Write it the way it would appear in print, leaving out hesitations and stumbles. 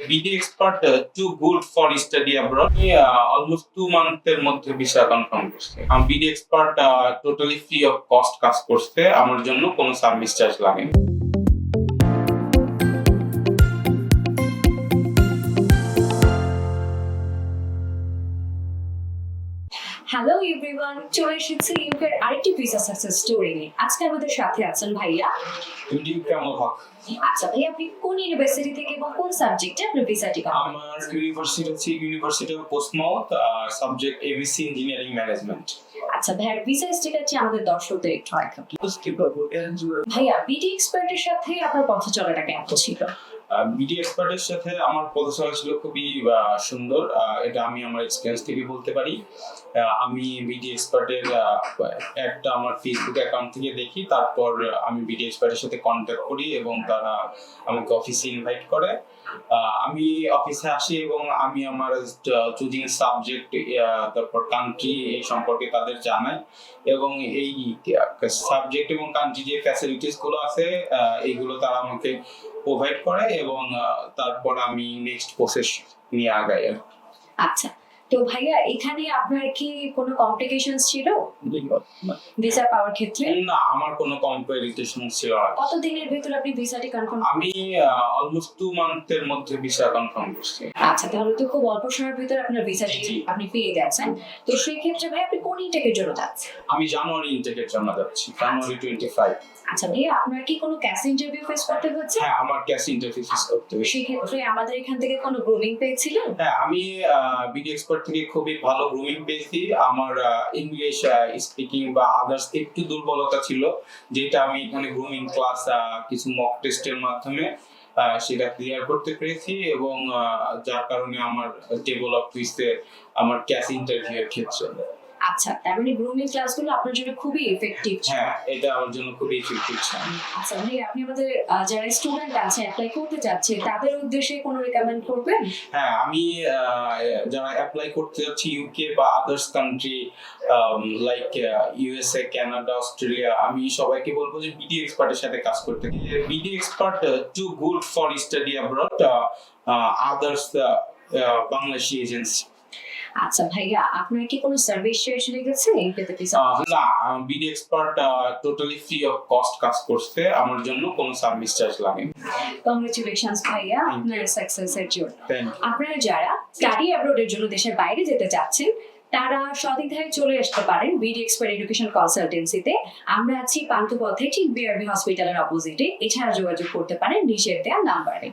BD expert too good for study abroad. Almost 2 month এর মধ্যে visa confirm করছে। BD expert totally free of cost কাজ করছে, আমার জন্য কোনো সার্ভিস চার্জ লাগেনি। হ্যালো এভরিওয়ান, চলে এসেছি ইউকের আরেকটি ভিসা সাকসেস স্টোরি নিয়ে। আজকে আমাদের সাথে আছেন ভাইয়া। কেমন হক? আচ্ছা ভাইয়া, আপনি কোন ইউনিভার্সিটি থেকে এবং কোন সাবজেক্টে আপনার ভিসাটি কমপ্লিট? আমার ইউনিভার্সিটি হচ্ছে university of Portsmouth, subject ABC engineering management. আচ্ছা ভাইয়া, ভিসা স্ট্যাটাসটি আমাদের দর্শকদের একটু আরেকটু ভাইয়া, বিডি এক্সপার্টের সাথে আপনার পথ চলাটা কেমন ছিল? বিডি এক্সপার্টের সাথে আমার পদচারণা ছিল খুবই সুন্দর। এটা আমি আমার এক্সপিরিয়েন্স থেকে বলতে পারি। আমি বিডি এক্সপার্টের একটা আমার ফেসবুক অ্যাকাউন্ট থেকে দেখি, তারপর আমি বিডি এক্সপার্টের সাথে কন্ট্যাক্ট করি এবং তারা আমাকে অফিসে ইনভাইট করে। আমি অফিসে আসি এবং আমি আমার চুজিং সাবজেক্ট, তারপর কান্ট্রি এই সম্পর্কে তাদের জানাই এবং এই সাবজেক্ট এবং কান্ট্রি যে ফ্যাসিলিটিস গুলো আছে এইগুলো তারা আমাকে প্রোভাইড করে এবং তারপর আমি নেক্সট প্রসেস নিয়ে আগাই। আচ্ছা, তো ভাইয়া এখানে আপনার কি কোনো কমপ্লিকেশনস ছিল ভিসা পাওয়ার ক্ষেত্রে? না, আমার কোনো কমপ্লিকেশন ছিল না। কত দিনের ভিতর আপনি ভিসাটি কনফার্ম? আমি অলমোস্ট 2 মান্থ এর মধ্যে ভিসা কনফার্ম করছি। আচ্ছা, তাহলে তো খুব অল্প সময়ের ভিতরে আপনার ভিসাটি আপনি পেয়ে গেছেন। তো সেই ক্ষেত্রে ভাই আপনি কোন ইনটেকের জন্য যাচ্ছেন? আমি জানুয়ারি ইনটেকের জন্য যাচ্ছি, জানুয়ারি 25। আচ্ছা ভাইয়া, আপনার কি কোনো ক্যাশ ইন্টারভিউ ফেস করতে হচ্ছে? হ্যাঁ, আমার ক্যাশ ইন্টারভিউ ফেস করতে হয়েছে। সেই ক্ষেত্রে আমাদের এখান থেকে কোনো গ্রুমিং পেয়েছিলেন? হ্যাঁ, আমি বিডি এক্সপার্ট থেকে খুবই ভালো গ্রুমিং পেয়েছি। আমার ইংলিশ স্পিকিং বা আদার্স একটু দুর্বলতা ছিল, যেটা আমি এখানে গ্রুমিং ক্লাস কিছু মক টেস্টের মাধ্যমে সেটা ক্লিয়ার করতে পেরেছি এবং যার কারণে আমার ডেভেলপ হয়েছে আমার ক্যাশ ইন্টারভিউ এর ক্ষেত্রে। আচ্ছা, তার মানে গ্রুমিং ক্লাসগুলো আপনার জন্য খুবই এফেক্টিভ। হ্যাঁ, এটা আমার জন্য খুবই এফেক্টিভ ছিল। আচ্ছা ভাই, আপনি আমাদের যারা স্টুডেন্ট আছে অ্যাপ্লাই করতে যাচ্ছে তাদের উদ্দেশ্যে কোনো রিকমেন্ড করবেন? হ্যাঁ, আমি যারা অ্যাপ্লাই করতে যাচ্ছি ইউকে বা others country like USA, Canada, Australia, আমি সবাইকে বলবো যে বিডি এক্সপার্টের সাথে কাজ করতে। BD expert two good for study abroad others Bangladeshi agency. আচ্ছা ভাইয়া, আপনার কি কোনো সার্ভিস চার্জ লেগেছে এইটাতে ভিসা? না, BD expert totally free of cost কাজ করছে, আমার জন্য কোনো সার্ভিস চার্জ লাগেনি। কংগ্রেচুলেশনস ভাইয়া আপনার সাকসেসের জন্য। Thank you. আপনারা যারা স্টাডি অ্যাব্রোডের জন্য দেশের বাইরে যেতে চাচ্ছেন তারা সদিগ্ধায় চলে আসতে পারেন বিডি এক্সপার্ট এডুকেশন কনসালটেন্সিতে। আমরা আছি পান্থপথে, ঠিক বিআরবি হসপিটালের অপোজিটে। এছাড়া যোগাযোগ করতে পারেন নিচের দেওয়া নাম্বারে।